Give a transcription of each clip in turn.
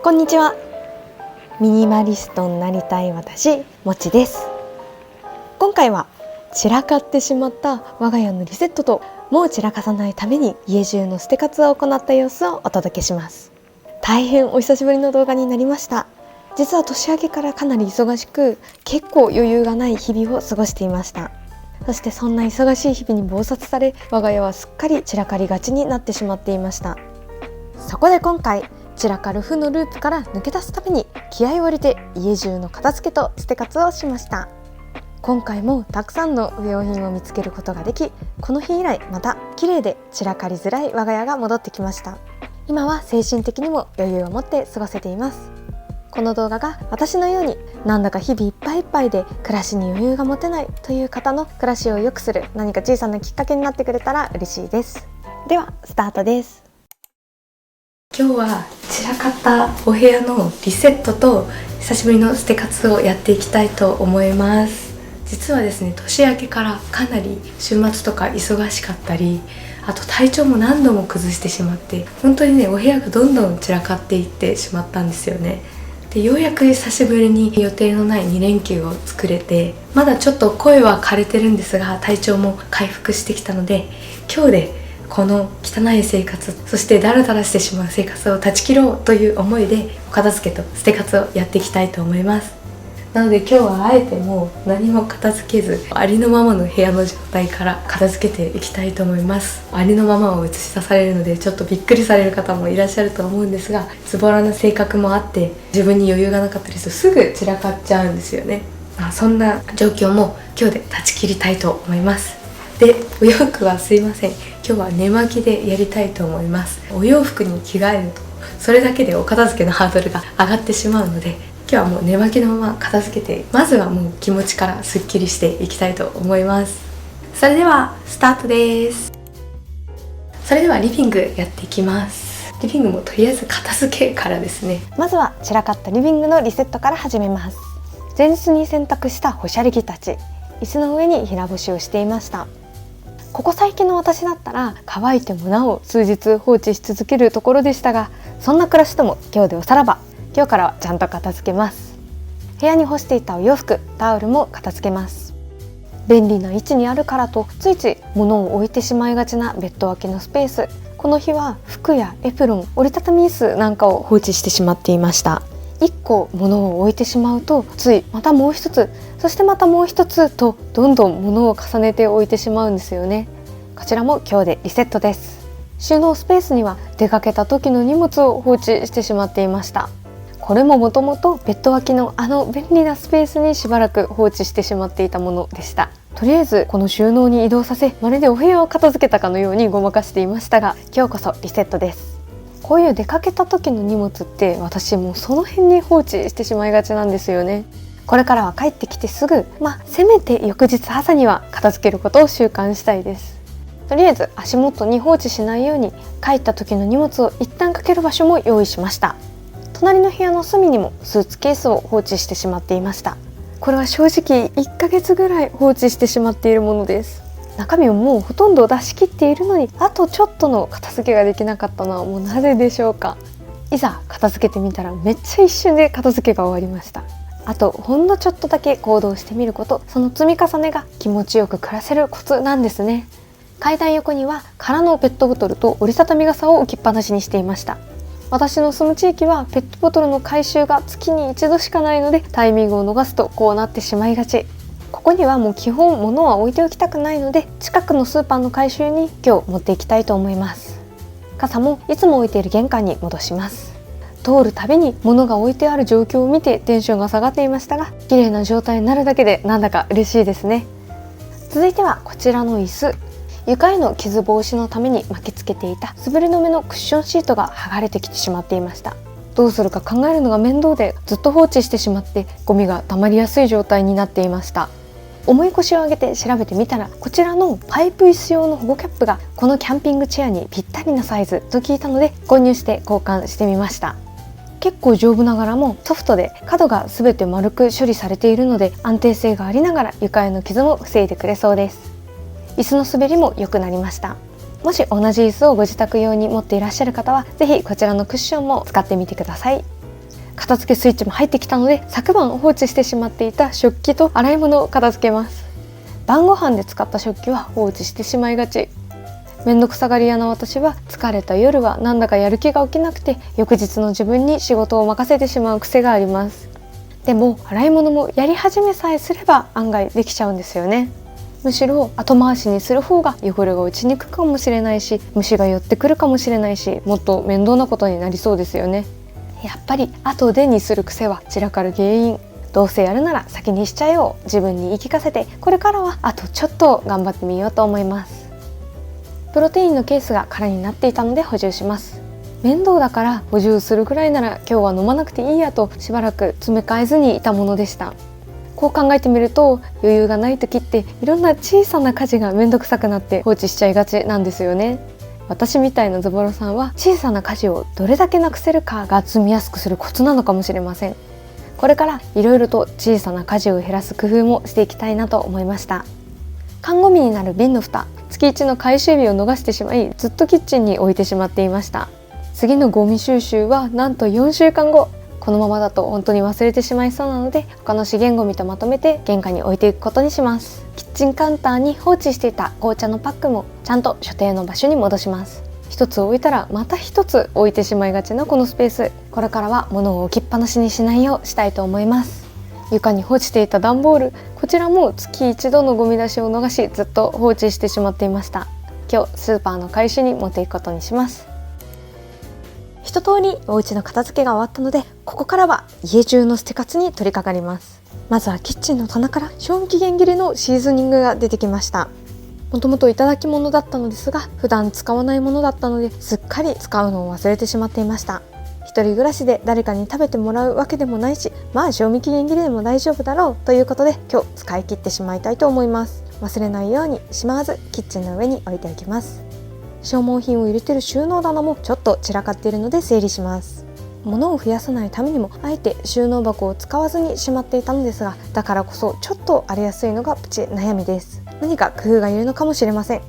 こんにちは。ミニマリストになりたい私、もちです。今回は散らかってしまった我が家のリセットと、もう散らかさないために家中の捨て活を行った様子をお届けします。大変お久しぶりの動画になりました。実は年明けからかなり忙しく、結構余裕がない日々を過ごしていました。そしてそんな忙しい日々に忙殺され、我が家はすっかり散らかりがちになってしまっていました。そこで今回、散らかる負のループから抜け出すために気合を入れて家中の片付けと捨て活をしました。今回もたくさんの不要品を見つけることができ、この日以来また綺麗で散らかりづらい我が家が戻ってきました。今は精神的にも余裕を持って過ごせています。この動画が私のようになんだか日々いっぱいいっぱいで暮らしに余裕が持てないという方の暮らしを良くする何か小さなきっかけになってくれたら嬉しいです。ではスタートです。今日は散らかったお部屋のリセットと久しぶりの捨て活をやっていきたいと思います。実はですね、年明けからかなり週末とか忙しかったり、あと体調も何度も崩してしまって、本当にねお部屋がどんどん散らかっていってしまったんですよね。でようやく久しぶりに予定のない2連休を作れて、まだちょっと声は枯れてるんですが体調も回復してきたので、今日でこの汚い生活、そしてダラダラしてしまう生活を断ち切ろうという思いでお片付けと捨て活をやっていきたいと思います。なので今日はあえてもう何も片付けず、ありのままの部屋の状態から片付けていきたいと思います。ありのままを映し出されるのでちょっとびっくりされる方もいらっしゃると思うんですが、ズボラな性格もあって自分に余裕がなかったりするとすぐ散らかっちゃうんですよね。そんな状況も今日で断ち切りたいと思います。で、お洋服はすいません、今日は寝巻きでやりたいと思います。お洋服に着替えるとそれだけでお片付けのハードルが上がってしまうので、今日はもう寝巻きのまま片付けて、まずはもう気持ちからすっきりしていきたいと思います。それではスタートです。それではリビングやっていきます。リビングもとりあえず片付けからですね。まずは散らかったリビングのリセットから始めます。前日に洗濯した干し歩きたち、椅子の上に平干しをしていました。ここ最近の私だったら乾いてもなお数日放置し続けるところでしたが、そんな暮らしとも今日でおさらば。今日からはちゃんと片付けます。部屋に干していたお洋服、タオルも片付けます。便利な位置にあるからとついつい物を置いてしまいがちなベッド脇のスペース、この日は服やエプロン、折りたたみ椅子なんかを放置してしまっていました。1個物を置いてしまうとついまたもう一つ、そしてまたもう一つとどんどん物を重ねて置いてしまうんですよね。こちらも今日でリセットです。収納スペースには出かけた時の荷物を放置してしまっていました。これももともとベッド脇の便利なスペースにしばらく放置してしまっていたものでした。とりあえずこの収納に移動させ、まるでお部屋を片付けたかのようにごまかしていましたが、今日こそリセットです。こういう出かけた時の荷物って私もうその辺に放置してしまいがちなんですよね。これからは帰ってきてすぐ、せめて翌日朝には片付けることを習慣したいです。とりあえず足元に放置しないように帰った時の荷物を一旦かける場所も用意しました。隣の部屋の隅にもスーツケースを放置してしまっていました。これは正直1ヶ月ぐらい放置してしまっているものです。中身をもうほとんど出し切っているのに、あとちょっとの片付けができなかったのはもうなぜでしょうか。いざ片付けてみたらめっちゃ一瞬で片付けが終わりました。あとほんのちょっとだけ行動してみること、その積み重ねが気持ちよく暮らせるコツなんですね。階段横には空のペットボトルと折りたたみ傘を置きっぱなしにしていました。私の住む地域はペットボトルの回収が月に一度しかないので、タイミングを逃すとこうなってしまいがち。ここにはもう基本物は置いておきたくないので、近くのスーパーの回収に今日持っていきたいと思います。傘もいつも置いている玄関に戻します。通るたびに物が置いてある状況を見てテンションが下がっていましたが、綺麗な状態になるだけでなんだか嬉しいですね。続いてはこちらの椅子。床への傷防止のために巻きつけていた滑り止めのクッションシートが剥がれてきてしまっていました。どうするか考えるのが面倒でずっと放置してしまって、ゴミが溜まりやすい状態になっていました。重い腰を上げて調べてみたら、こちらのパイプ椅子用の保護キャップがこのキャンピングチェアにぴったりなサイズと聞いたので購入して交換してみました。結構丈夫ながらもソフトで角が全て丸く処理されているので、安定性がありながら床への傷も防いでくれそうです。椅子の滑りも良くなりました。もし同じ椅子をご自宅用に持っていらっしゃる方はぜひこちらのクッションも使ってみてください。片付けスイッチも入ってきたので、昨晩放置してしまっていた食器と洗い物を片付けます。晩ご飯で使った食器は放置してしまいがち。めんどくさがり屋な私は疲れた夜はなんだかやる気が起きなくて、翌日の自分に仕事を任せてしまう癖があります。でも洗い物もやり始めさえすれば案外できちゃうんですよね。むしろ後回しにする方が汚れが落ちにくくかもしれないし、虫が寄ってくるかもしれないし、もっと面倒なことになりそうですよね。やっぱり後でにする癖は散らかる原因。どうせやるなら先にしちゃえよう自分に言い聞かせて、これからはあとちょっと頑張ってみようと思います。プロテインのケースが空になっていたので補充します。面倒だから補充するくらいなら今日は飲まなくていいやとしばらく詰め替えずにいたものでした。こう考えてみると、余裕がない時っていろんな小さな家事がめんどくさくなって放置しちゃいがちなんですよね。私みたいなズボラさんは小さな家事をどれだけなくせるかが積みやすくするコツなのかもしれません。これからいろいろと小さな家事を減らす工夫もしていきたいなと思いました。缶ゴミになる瓶の蓋、月1の回収日を逃してしまい、ずっとキッチンに置いてしまっていました。次のゴミ収集はなんと4週間後。このままだと本当に忘れてしまいそうなので、他の資源ゴミとまとめて玄関に置いていくことにします。キッチンカウンターに放置していた紅茶のパックもちゃんと所定の場所に戻します。一つ置いたらまた一つ置いてしまいがちなこのスペース、これからは物を置きっぱなしにしないようしたいと思います。床に放置していた段ボール、こちらも月一度のゴミ出しを逃し、ずっと放置してしまっていました。今日スーパーの回収に持っていくことにします。一通りお家の片付けが終わったので、ここからは家中の捨て活に取り掛かります。まずはキッチンの棚から賞味期限切れのシーズニングが出てきました。もともといただき物だったのですが、普段使わないものだったのですっかり使うのを忘れてしまっていました。一人暮らしで誰かに食べてもらうわけでもないし、まあ賞味期限切れでも大丈夫だろうということで、今日使い切ってしまいたいと思います。忘れないようにしまわずキッチンの上に置いておきます。消耗品を入れている収納棚もちょっと散らかっているので整理します。物を増やさないためにもあえて収納箱を使わずにしまっていたのですが、だからこそちょっと荒れやすいのがプチ悩みです。何か工夫がいるのかもしれません。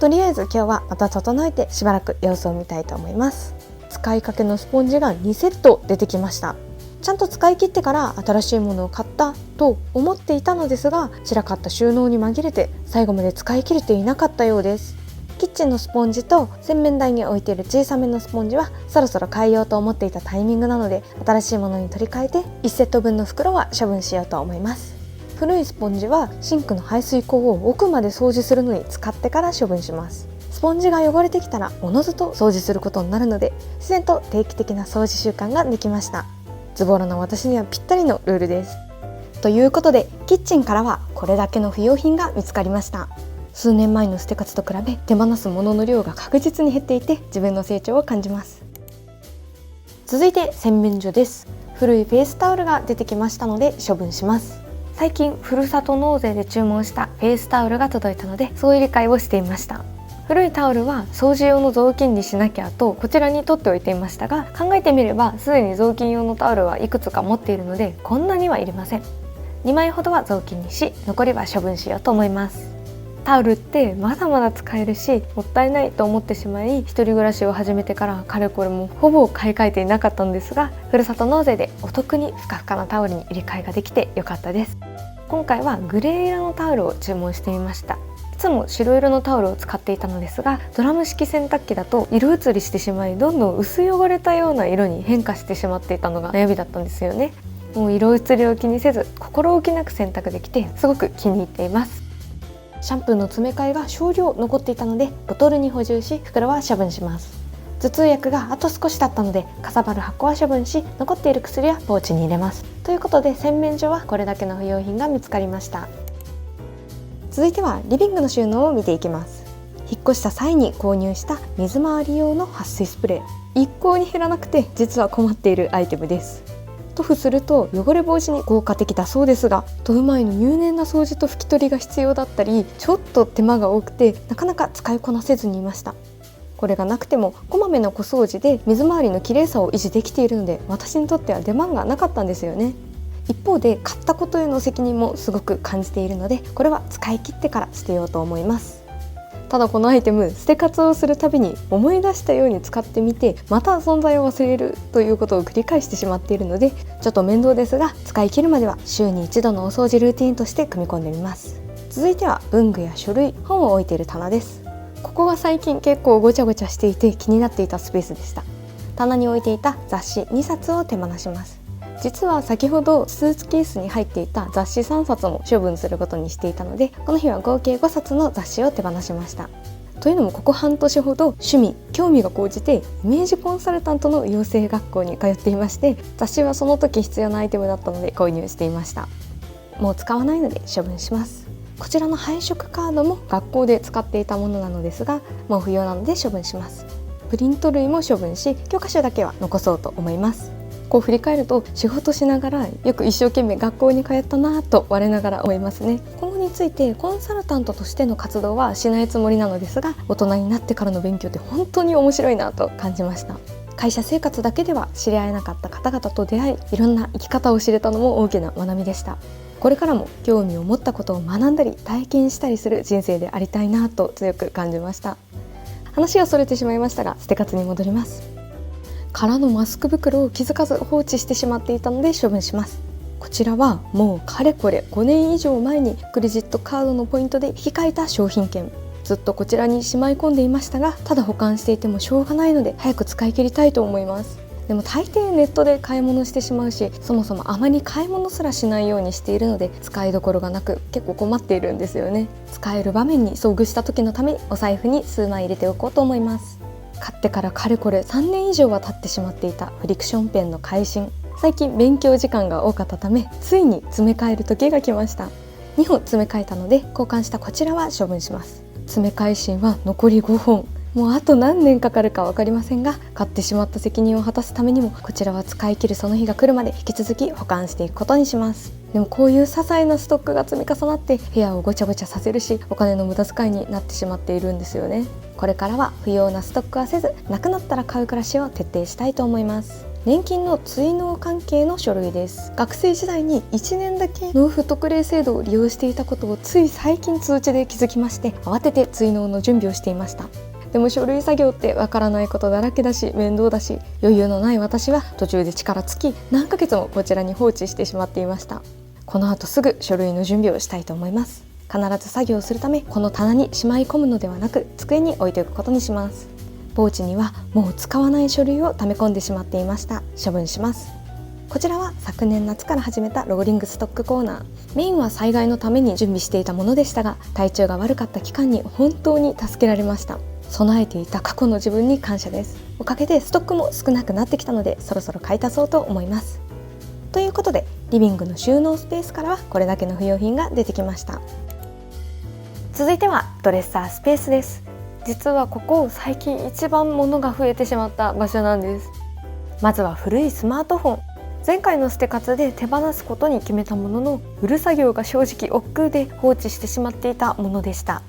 とりあえず今日はまた整えてしばらく様子を見たいと思います。使いかけのスポンジが2セット出てきました。ちゃんと使い切ってから新しいものを買ったと思っていたのですが、散らかった収納に紛れて最後まで使い切れていなかったようです。キッチンのスポンジと洗面台に置いている小さめのスポンジはそろそろ変えようと思っていたタイミングなので、新しいものに取り替えて1セット分の袋は処分しようと思います。古いスポンジはシンクの排水口を奥まで掃除するのに使ってから処分します。スポンジが汚れてきたらおのずと掃除することになるので、自然と定期的な掃除習慣ができました。ズボラな私にはぴったりのルールです。ということでキッチンからはこれだけの不要品が見つかりました。数年前の捨て活と比べ手放すものの量が確実に減っていて、自分の成長を感じます。続いて洗面所です。古いフェイスタオルが出てきましたので処分します。最近ふるさと納税で注文したフェイスタオルが届いたので総入れ替えをしていました。古いタオルは掃除用の雑巾にしなきゃとこちらに取っておいていましたが、考えてみればすでに雑巾用のタオルはいくつか持っているのでこんなにはいりません。2枚ほどは雑巾にし、残りは処分しようと思います。タオルってまだまだ使えるしもったいないと思ってしまい、一人暮らしを始めてからかれこれもほぼ買い替えていなかったんですが、ふるさと納税でお得にふかふかなタオルに入れ替えができてよかったです。今回はグレー色のタオルを注文してみました。いつも白色のタオルを使っていたのですが、ドラム式洗濯機だと色移りしてしまい、どんどん薄汚れたような色に変化してしまっていたのが悩みだったんですよね。もう色移りを気にせず心置きなく洗濯できてすごく気に入っています。シャンプーの詰め替えが少量残っていたのでボトルに補充し、袋は処分します。頭痛薬があと少しだったのでかさばる箱は処分し、残っている薬はポーチに入れます。ということで洗面所はこれだけの不要品が見つかりました。続いてはリビングの収納を見ていきます。引っ越した際に購入した水回り用の撥水スプレー、一向に減らなくて実は困っているアイテムです。塗布すると汚れ防止に効果的だそうですが、塗る前の入念な掃除と拭き取りが必要だったり、ちょっと手間が多くてなかなか使いこなせずにいました。これがなくてもこまめな小掃除で水回りの綺麗さを維持できているので、私にとっては出番がなかったんですよね。一方で買ったことへの責任もすごく感じているので、これは使い切ってから捨てようと思います。ただこのアイテム、捨て活をするたびに思い出したように使ってみて、また存在を忘れるということを繰り返してしまっているので、ちょっと面倒ですが、使い切るまでは週に1度のお掃除ルーティンとして組み込んでみます。続いては文具や書類、本を置いている棚です。ここが最近結構ごちゃごちゃしていて気になっていたスペースでした。棚に置いていた雑誌2冊を手放します。実は先ほどスーツケースに入っていた雑誌3冊も処分することにしていたので、この日は合計5冊の雑誌を手放しました。というのもここ半年ほど趣味、興味が高じてイメージコンサルタントの養成学校に通っていまして、雑誌はその時必要なアイテムだったので購入していました。もう使わないので処分します。こちらの配色カードも学校で使っていたものなのですが、もう不要なので処分します。プリント類も処分し、教科書だけは残そうと思います。こう振り返ると、仕事しながらよく一生懸命学校に通ったなぁと我ながら思いますね。今後についてコンサルタントとしての活動はしないつもりなのですが、大人になってからの勉強って本当に面白いなと感じました。会社生活だけでは知り合えなかった方々と出会い、いろんな生き方を知れたのも大きな学びでした。これからも興味を持ったことを学んだり体験したりする人生でありたいなと強く感じました。話がそれてしまいましたが、捨て活に戻ります。空のマスク袋を気づかず放置してしまっていたので処分します。こちらはもうかれこれ5年以上前にクレジットカードのポイントで引き換えた商品券。ずっとこちらにしまい込んでいましたが、ただ保管していてもしょうがないので早く使い切りたいと思います。でも大抵ネットで買い物してしまうし、そもそもあまり買い物すらしないようにしているので、使いどころがなく結構困っているんですよね。使える場面に遭遇した時のためにお財布に数枚入れておこうと思います。買ってからかれこれ3年以上は経ってしまっていたフリクションペンの返信。最近勉強時間が多かったため、ついに詰め替える時が来ました。2本詰め替えたので交換したこちらは処分します。詰め替え芯は残り5本。もうあと何年かかるか分かりませんが、買ってしまった責任を果たすためにもこちらは使い切るその日が来るまで引き続き保管していくことにします。でもこういう些細なストックが積み重なって部屋をごちゃごちゃさせるし、お金の無駄遣いになってしまっているんですよね。これからは不要なストックはせず、なくなったら買う暮らしを徹底したいと思います。年金の追納関係の書類です。学生時代に1年だけ納付特例制度を利用していたことをつい最近通知で気づきまして、慌てて追納の準備をしていました。でも書類作業ってわからないことだらけだし面倒だし、余裕のない私は途中で力尽き、何ヶ月もこちらに放置してしまっていました。この後すぐ書類の準備をしたいと思います。必ず作業するため、この棚にしまい込むのではなく机に置いておくことにします。ポーチにはもう使わない書類を溜め込んでしまっていました。処分します。こちらは昨年夏から始めたローリングストックコーナー。メインは災害のために準備していたものでしたが、体調が悪かった期間に本当に助けられました。備えていた過去の自分に感謝です。おかげでストックも少なくなってきたので、そろそろ買い足そうと思います。ということで、リビングの収納スペースからはこれだけの不要品が出てきました。続いてはドレッサースペースです。実はここ最近一番物が増えてしまった場所なんです。まずは古いスマートフォン。前回の捨て活で手放すことに決めたものの、売る作業が正直億劫で放置してしまっていたものでした。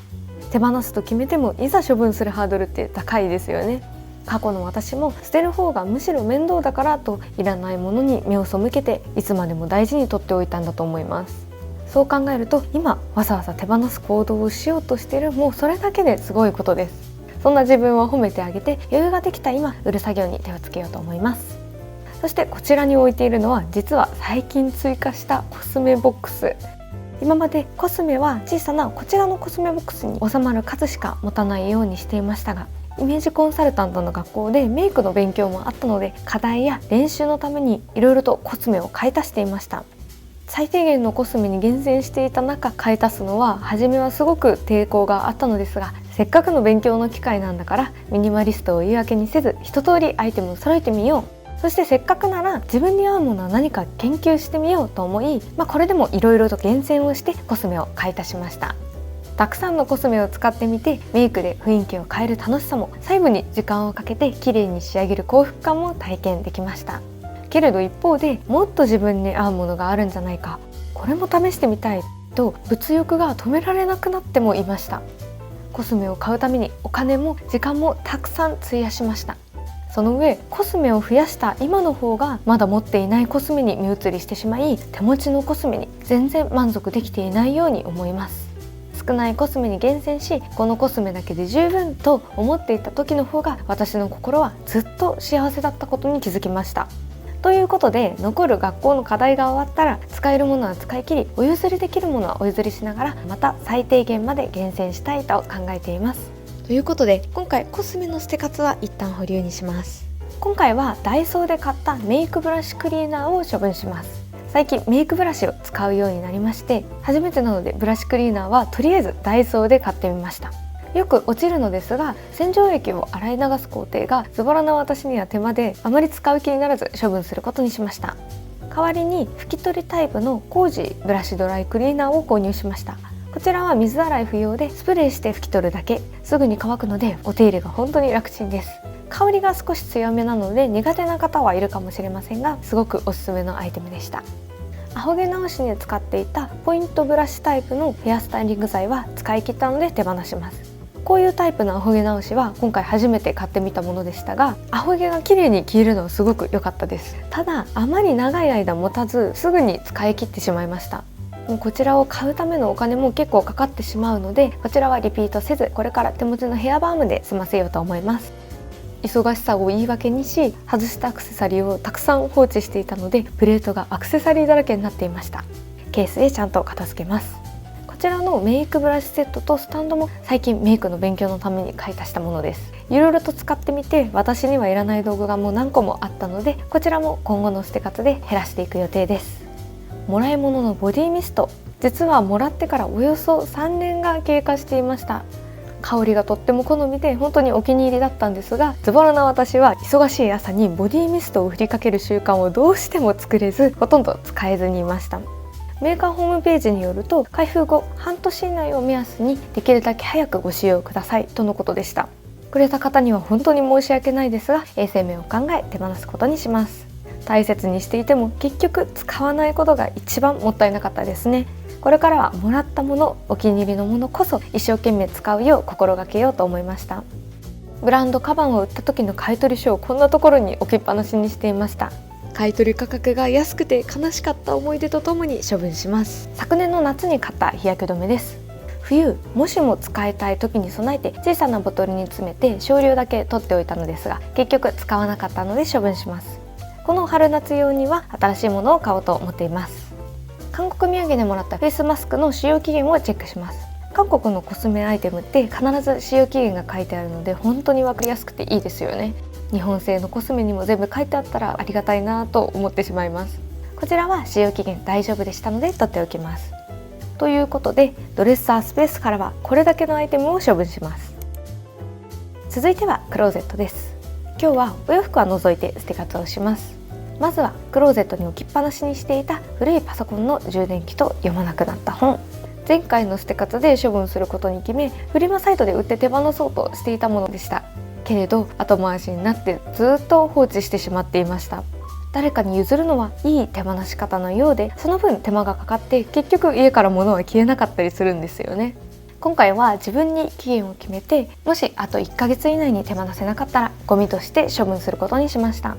手放すと決めても、いざ処分するハードルって高いですよね。過去の私も捨てる方がむしろ面倒だからと、いらないものに目を背けていつまでも大事に取っておいたんだと思います。そう考えると、今わざわざ手放す行動をしようとしている、もうそれだけですごいことです。そんな自分を褒めてあげて、余裕ができた今、売る作業に手をつけようと思います。そしてこちらに置いているのは、実は最近追加したコスメボックス。今までコスメは小さなこちらのコスメボックスに収まる数しか持たないようにしていましたが、イメージコンサルタントの学校でメイクの勉強もあったので、課題や練習のためにいろいろとコスメを買い足していました。最低限のコスメに厳選していた中、買い足すのは初めはすごく抵抗があったのですが、せっかくの勉強の機会なんだからミニマリストを言い訳にせず、一通りアイテムを揃えてみよう。そしてせっかくなら自分に合うものは何か研究してみようと思い、これでもいろいろと厳選をしてコスメを買い足しました。たくさんのコスメを使ってみて、メイクで雰囲気を変える楽しさも、細部に時間をかけて綺麗に仕上げる幸福感も体験できました。けれど一方で、もっと自分に合うものがあるんじゃないか、これも試してみたいと物欲が止められなくなってもいました。コスメを買うためにお金も時間もたくさん費やしました。その上、コスメを増やした今の方がまだ持っていないコスメに目移りしてしまい、手持ちのコスメに全然満足できていないように思います。少ないコスメに厳選し、このコスメだけで十分と思っていた時の方が私の心はずっと幸せだったことに気づきました。ということで、残る学校の課題が終わったら使えるものは使い切り、お譲りできるものはお譲りしながら、また最低限まで厳選したいと考えています。ということで、今回コスメの捨て活は一旦保留にします。今回はダイソーで買ったメイクブラシクリーナーを処分します。最近メイクブラシを使うようになりまして、初めてなのでブラシクリーナーはとりあえずダイソーで買ってみました。よく落ちるのですが、洗浄液を洗い流す工程がズボラな私には手間で、あまり使う気にならず処分することにしました。代わりに拭き取りタイプのコージーブラシドライクリーナーを購入しました。こちらは水洗い不要でスプレーして拭き取るだけ、すぐに乾くのでお手入れが本当に楽ちんです。香りが少し強めなので苦手な方はいるかもしれませんが、すごくおすすめのアイテムでした。アホ毛直しに使っていたポイントブラシタイプのヘアスタイリング剤は使い切ったので手放します。こういうタイプのアホ毛直しは今回初めて買ってみたものでしたが、アホ毛が綺麗に消えるのはすごく良かったです。ただあまり長い間持たず、すぐに使い切ってしまいました。もうこちらを買うためのお金も結構かかってしまうので、こちらはリピートせず、これから手持ちのヘアバームで済ませようと思います。忙しさを言い訳にし、外したアクセサリーをたくさん放置していたので、プレートがアクセサリーだらけになっていました。ケースでちゃんと片付けます。こちらのメイクブラシセットとスタンドも最近メイクの勉強のために買い足したものです。いろいろと使ってみて、私にはいらない道具がもう何個もあったので、こちらも今後の捨て方で減らしていく予定です。もらい物のボディミスト、実はもらってからおよそ3年が経過していました。香りがとっても好みで本当にお気に入りだったんですが、ズボラな私は忙しい朝にボディミストを振りかける習慣をどうしても作れず、ほとんど使えずにいました。メーカーホームページによると、開封後半年以内を目安にできるだけ早くご使用くださいとのことでした。くれた方には本当に申し訳ないですが、衛生面を考え手放すことにします。大切にしていても結局使わないことが一番もったいなかったですね。これからはもらったもの、お気に入りのものこそ一生懸命使うよう心がけようと思いました。ブランドカバンを売った時の買取書をこんなところに置きっぱなしにしていました。買取価格が安くて悲しかった思い出とともに処分します。昨年の夏に買った日焼け止めです。冬もしも使いたい時に備えて小さなボトルに詰めて少量だけ取っておいたのですが、結局使わなかったので処分します。この春夏用には新しいものを買おうと思っています。韓国土産でもらったフェイスマスクの使用期限をチェックします。韓国のコスメアイテムって必ず使用期限が書いてあるので、本当に分かりやすくていいですよね。日本製のコスメにも全部書いてあったらありがたいなと思ってしまいます。こちらは使用期限大丈夫でしたので取っておきます。ということで、ドレッサースペースからはこれだけのアイテムを処分します。続いてはクローゼットです。今日はお洋服は除いて捨て方をします。まずはクローゼットに置きっぱなしにしていた古いパソコンの充電器と読まなくなった本。前回の捨て方で処分することに決め、フリマサイトで売って手放そうとしていたものでした。けれど後回しになってずっと放置してしまっていました。誰かに譲るのはいい手放し方のようで、その分手間がかかって結局家から物は消えなかったりするんですよね。今回は自分に期限を決めて、もしあと1ヶ月以内に手放せなかったらゴミとして処分することにしました。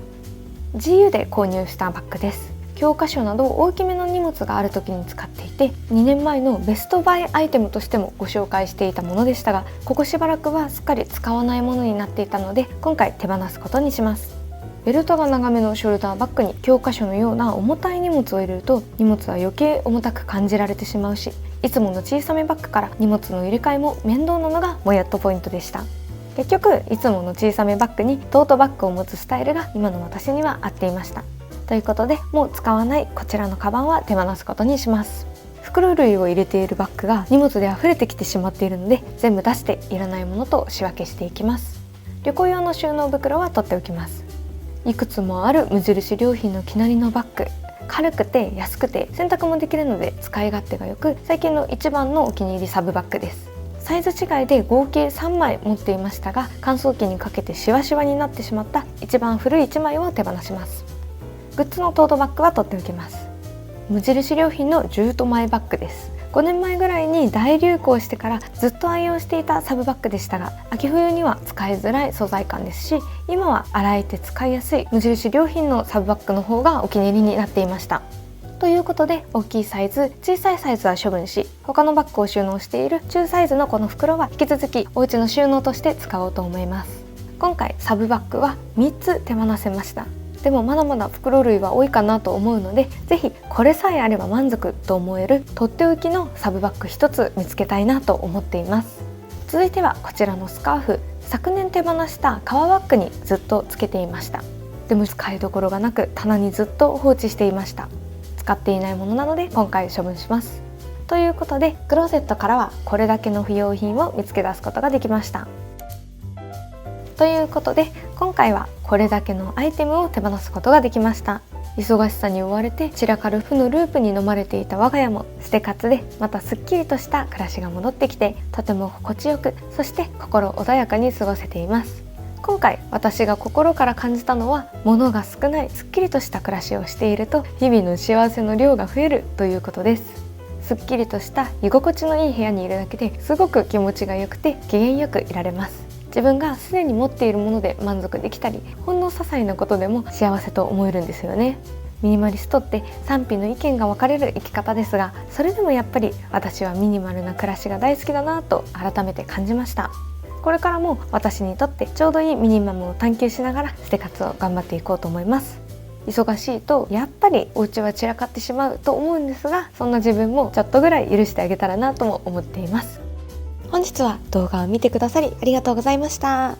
GU で購入したバッグです。教科書など大きめの荷物がある時に使っていて、2年前のベストバイアイテムとしてもご紹介していたものでしたが、ここしばらくはすっかり使わないものになっていたので、今回手放すことにします。ベルトが長めのショルダーバッグに教科書のような重たい荷物を入れると、荷物は余計重たく感じられてしまうし、いつもの小さめバッグから荷物の入れ替えも面倒なのがもやっとポイントでした。結局いつもの小さめバッグにトートバッグを持つスタイルが今の私には合っていました。ということで、もう使わないこちらのカバンは手放すことにします。袋類を入れているバッグが荷物で溢れてきてしまっているので、全部出していらないものと仕分けしていきます。旅行用の収納袋は取っておきます。いくつもある無印良品のきなりのバッグ、軽くて安くて洗濯もできるので使い勝手が良く、最近の一番のお気に入りサブバッグです。サイズ違いで合計3枚持っていましたが、乾燥機にかけてシワシワになってしまった一番古い1枚を手放します。グッズのトートバッグは取っておきます。無印良品のジュートマイバッグです。5年前ぐらいに大流行してからずっと愛用していたサブバッグでしたが、秋冬には使いづらい素材感ですし、今は洗えて使いやすい無印良品のサブバッグの方がお気に入りになっていました。ということで、大きいサイズ、小さいサイズは処分し、他のバッグを収納している中サイズのこの袋は引き続きお家の収納として使おうと思います。今回サブバッグは3つ手放せました。でもまだまだ袋類は多いかなと思うので、ぜひこれさえあれば満足と思えるとっておきのサブバッグ1つ見つけたいなと思っています。続いてはこちらのスカーフ、昨年手放した革バッグにずっとつけていました。でも使いどころがなく棚にずっと放置していました。使っていないものなので今回処分します。ということでクローゼットからはこれだけの不要品を見つけ出すことができました。ということで今回はこれだけのアイテムを手放すことができました。忙しさに追われて散らかる負のループに飲まれていた我が家も捨て活でまたすっきりとした暮らしが戻ってきて、とても心地よく、そして心穏やかに過ごせています。今回私が心から感じたのは、物が少ないすっきりとした暮らしをしていると日々の幸せの量が増えるということです。すっきりとした居心地のいい部屋にいるだけですごく気持ちが良くて機嫌よくいられます。自分がすでに持っているもので満足できたり、ほんの些細なことでも幸せと思えるんですよね。ミニマリストって賛否の意見が分かれる生き方ですが、それでもやっぱり私はミニマルな暮らしが大好きだなと改めて感じました。これからも私にとってちょうどいいミニマムを探求しながら捨て活を頑張っていこうと思います。忙しいとやっぱりお家は散らかってしまうと思うんですが、そんな自分もちょっとぐらい許してあげたらなとも思っています。本日は動画を見てくださりありがとうございました。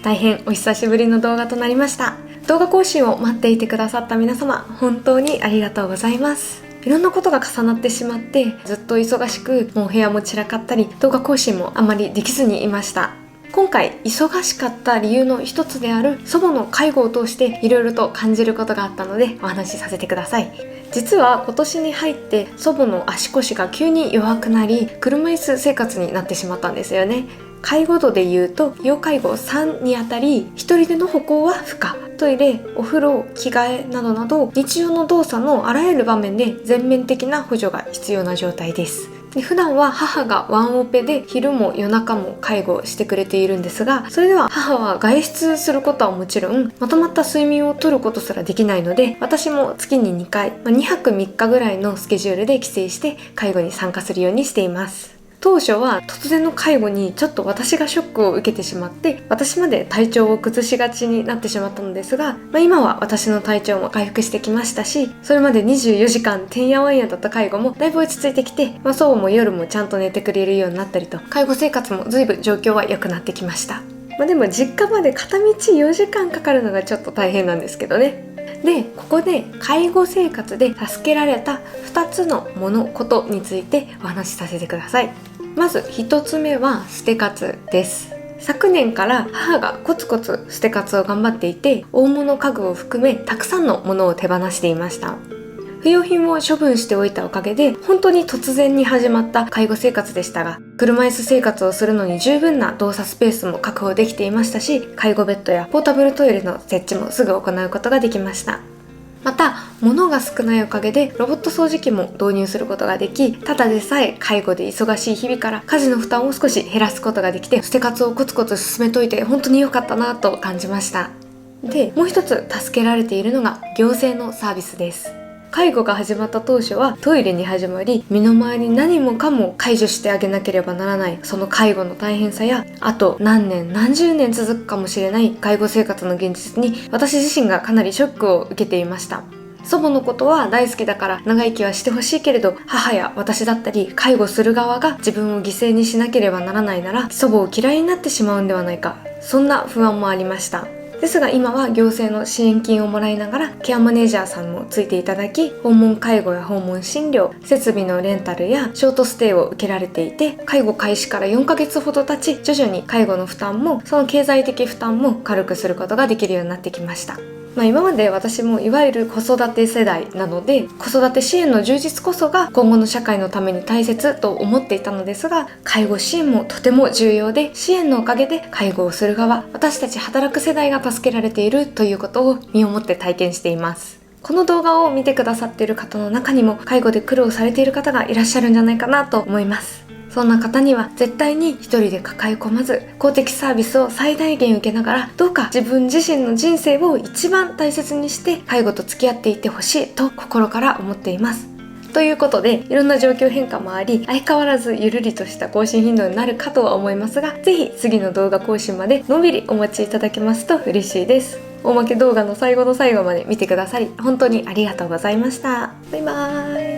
大変お久しぶりの動画となりました。動画更新を待っていてくださった皆様、本当にありがとうございます。いろんなことが重なってしまってずっと忙しく、もう部屋も散らかったり動画更新もあまりできずにいました。今回忙しかった理由の一つである祖母の介護を通していろいろと感じることがあったのでお話しさせてください。実は今年に入って祖母の足腰が急に弱くなり、車椅子生活になってしまったんですよね。介護度でいうと要介護3にあたり、一人での歩行は不可、トイレ、お風呂、着替えなどなど日常の動作のあらゆる場面で全面的な補助が必要な状態です。で普段は母がワンオペで昼も夜中も介護してくれているんですが、それでは母は外出することはもちろんまとまった睡眠をとることすらできないので、私も月に2回、2泊3日ぐらいのスケジュールで帰省して介護に参加するようにしています。当初は突然の介護にちょっと私がショックを受けてしまって、私まで体調を崩しがちになってしまったのですが、今は私の体調も回復してきましたし、それまで24時間てんやわんやだった介護もだいぶ落ち着いてきて、祖母も夜もちゃんと寝てくれるようになったりと、介護生活も随分状況は良くなってきました。でも実家まで片道4時間かかるのがちょっと大変なんですけどね。でここで介護生活で助けられた2つのことについてお話しさせてください。まず1つ目は捨て活です。昨年から母がコツコツ捨て活を頑張っていて、大物家具を含めたくさんのものを手放していました。不要品を処分しておいたおかげで本当に突然に始まった介護生活でしたが、車椅子生活をするのに十分な動作スペースも確保できていましたし、介護ベッドやポータブルトイレの設置もすぐ行うことができました。また物が少ないおかげでロボット掃除機も導入することができ、ただでさえ介護で忙しい日々から家事の負担を少し減らすことができて、捨て活をコツコツ進めといて本当に良かったなと感じました。でもう一つ助けられているのが行政のサービスです。介護が始まった当初はトイレに始まり、身の回り何もかも介助してあげなければならないその介護の大変さや、あと何年何十年続くかもしれない介護生活の現実に私自身がかなりショックを受けていました。祖母のことは大好きだから長生きはしてほしいけれど、母や私だったり介護する側が自分を犠牲にしなければならないなら祖母を嫌いになってしまうんではないか、そんな不安もありました。ですが今は行政の支援金をもらいながらケアマネージャーさんもついていただき、訪問介護や訪問診療、設備のレンタルやショートステイを受けられていて、介護開始から4ヶ月ほど経ち、徐々に介護の負担もその経済的負担も軽くすることができるようになってきました。今まで私もいわゆる子育て世代なので、子育て支援の充実こそが今後の社会のために大切と思っていたのですが、介護支援もとても重要で、支援のおかげで介護をする側、私たち働く世代が助けられているということを身をもって体験しています。この動画を見てくださっている方の中にも介護で苦労されている方がいらっしゃるんじゃないかなと思います。そんな方には絶対に一人で抱え込まず、公的サービスを最大限受けながら、どうか自分自身の人生を一番大切にして介護と付き合っていってほしいと心から思っています。ということで、いろんな状況変化もあり、相変わらずゆるりとした更新頻度になるかとは思いますが、ぜひ次の動画更新までのんびりお待ちいただけますと嬉しいです。おまけ動画の最後の最後まで見てくださり本当にありがとうございました。バイバーイ。